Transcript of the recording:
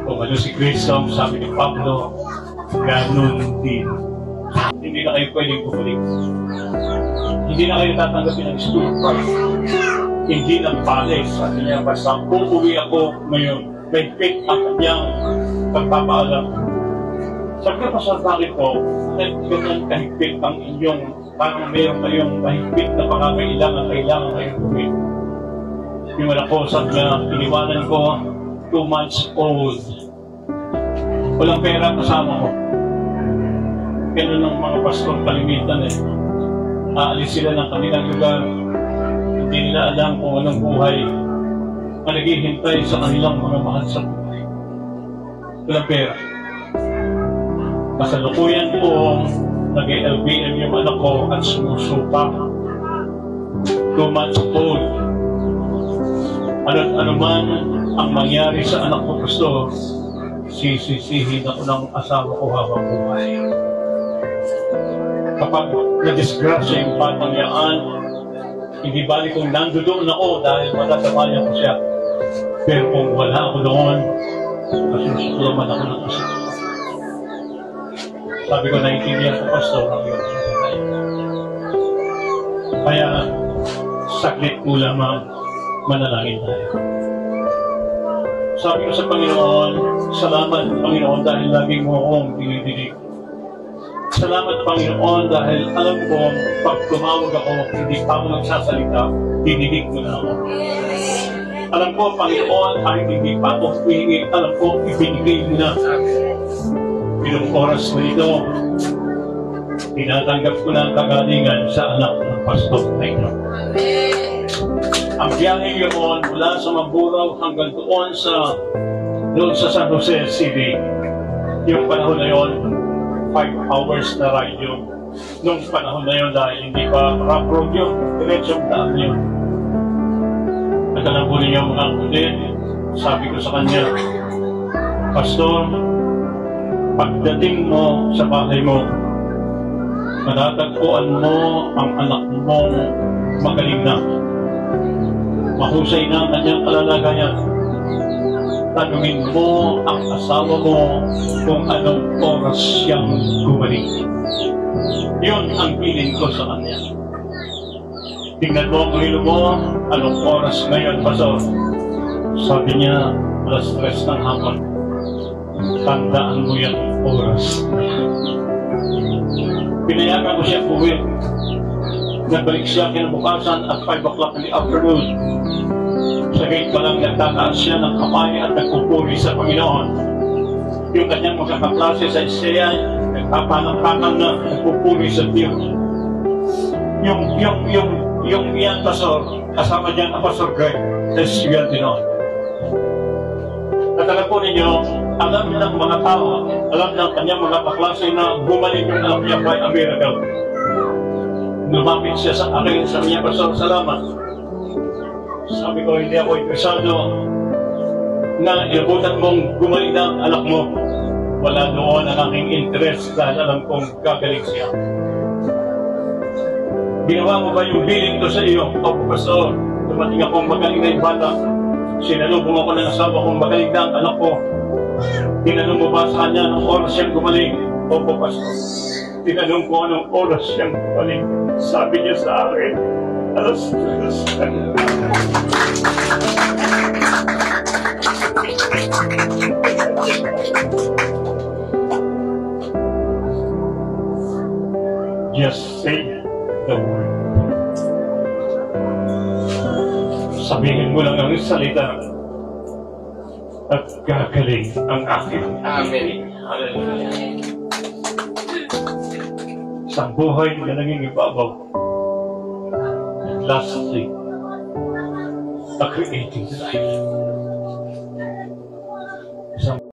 Kung ano si Cristo, sabi ni Pablo, ganun din. Hindi na kayo pwedeng bumalik. Hindi na kayo tatanggapin ng Spirit of Christ. Hindi na pala. Sabi niya, basta uuwi ako ngayon, may fit ang kanyang pagpapaalam. Sabi ko pa sa bakit po, ganyan kahigpit ang inyong, parang mayroon kayong mahigpit na pangangailangan kayong gawin. Yung anak ko, sabi niya, iniwanan ko, 2 months old. Walang pera kasama ko. Ganun ng mga pastor kalimitan eh. Aalis sila ng kanilang lugar. Hindi nila alam kung anong buhay ang naghihintay sa kanilang mga mahal sa buhay. Walang pera. Kasalukuyan po, nag-LBM yung anak ko at sumusupa. 2 months old. Ano man ang mangyari sa anak ko, gusto, sisisihin ako ng asawa ko habang buhay. Kapag na-disgrasya yung batang yaan, hindi bali kung nandoon ako dahil matatamayan ko siya. Pero kung wala ako doon, masusuklaman ako ng asawa. Sabi ko, naiintindihan ko, pastor, ang iyong sasakay. Kaya, saklit po lamang, manalangin tayo. Sabi ko sa Panginoon, salamat Panginoon dahil lagi mo akong dinidinig. Salamat Panginoon dahil alam ko pag tumawag ako, hindi pa ako nagsasalita, dinidig mo na ako. Alam ko Panginoon, kahit hindi pa ako humingi, alam ko ibinigay mo na. Pinong oras na ito, tinatanggap ko na ang kagalingan sa anak ng pastor na ito. Ang biyahe yun mula sa Mamburao hanggang doon sa San Jose City. Yung panahon na yun, 5 hours na ride yun. Nung panahon na yun, dahil hindi pa rough road yun, diretsong daan yun. Nagkalambulin niya mga kulit. Sabi ko sa kanya, Pastor, pagdating mo sa bahay mo, matatagpuan mo ang anak mong magaling na. Mahusay na ang kanyang kalalagayan. Tanungin mo ang asawa mo kung anong oras siyang gumaling. Yun ang piling ko sa kanya. Tingnan mo ang relo mo, anong oras ngayon, Pastor? Sabi niya, 3:00 ng hapon. Tandaan mo yung oras. Pinayagan ko siya uwi. Nagbalik siya kinabukasan at 5 o'clock in the afternoon. Sa gate pa lang nagtataan siya ng kamay at nagpupuri sa Panginoon. Yung kanyang mga kaklase sa Isaiah, nagpapanang-panang na nagpupuri sa Diyos. Yung iyan pastor, kasama niya ang Pastor Greg, sa Dinon. At alam po ninyo, alam ng mga tao, alam ng kanyang mga kaklase na bumalik yung alam niya by a miracle. Lumapit siya sa akin, sabi niya, Pastor, salamat. Sabi ko, hindi ako interesado na iabutan mong gumaling na ang anak mo. Wala doon ang aking interest dahil alam kong gagaling siya. Ginawa mo ba yung billing ko sa iyo? Opo, Pastor, dumating akong magaling na yung bata. Sinalubong ako ng asawa kong magaling na ang anak ko. Tinanong mo ba sa kanya anong oras siyang gumaling? Opo, Pastor. Tinanong ko anong oras siyang gumaling. Sabi niya sa akin, alas. Just say the word. Sabihin mo lang ang salita at gagaling ang akin. Amen. Hallelujah. Isang buhay na naging ibabaw. And lastly, a creating life.